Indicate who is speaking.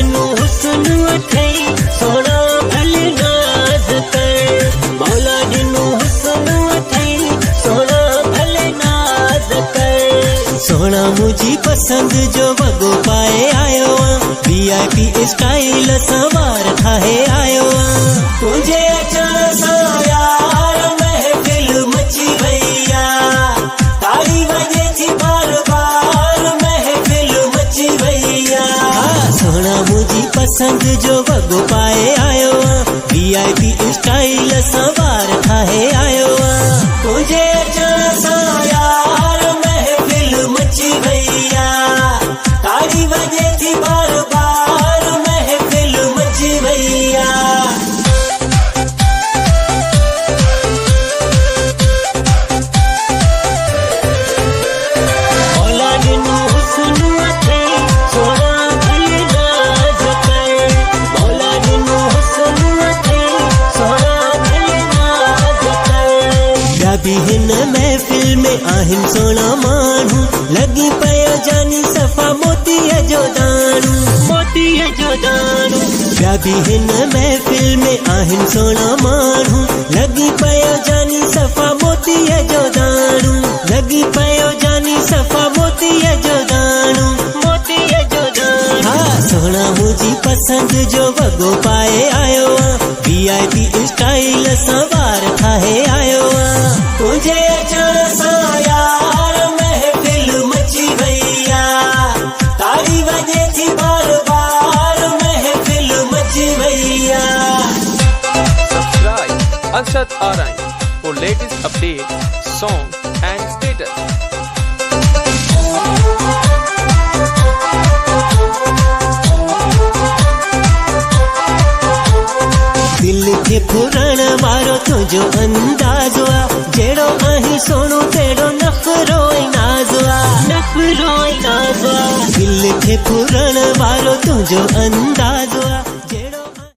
Speaker 1: जिनू हुस्न अथई सोना भले नाज कर। मौला जिनू हुस्न अथई सोना भले नाज कर। सोना मुझी पसंद जो वगो पाए आयो VIP स्टाइल सवार ठाहे आयो। तुझे अचण सां यार महफिल मची भैया ताड़ी वजे थी बार बार महफिल मची भैया। सोना मुझी पसंद जो वगो पाए आयो VIP स्टाइल सवार ठाहे आयो। तुझे अचण सां यार महफिल मची भैया ताड़ी वजे थी बार बार महफिल मची भैया। भी हिन महफिल में आहिन सोना मानू लगी पयो जानी सफा मोती जो दानू मोती जो दानू। भी हिन महफिल में आहिन सोना मानू लगी पयो जानी सफा मोती जो दानू लगी पयो जानी सफा मोती जो दानू मोती जो दानू। हाँ सोना मुझी पसंद जो वगो पाए आयो VIP स्टाइल सवार ठाहे आयो। तुझे अचण सां यार महफिल मची भैया ताड़ी वजे थी बार बार महफिल मची भैया।
Speaker 2: Subscribe Arshad Arain for latest updates, songs and status.
Speaker 1: दिल के फुरण वारो तुझो अंदाज़ो जेड़ो आही सोनो तेड़ो नखरो नाज़ो नखरो नाज़ो। दिल के फुरण वारो तुझो अंदाज़ो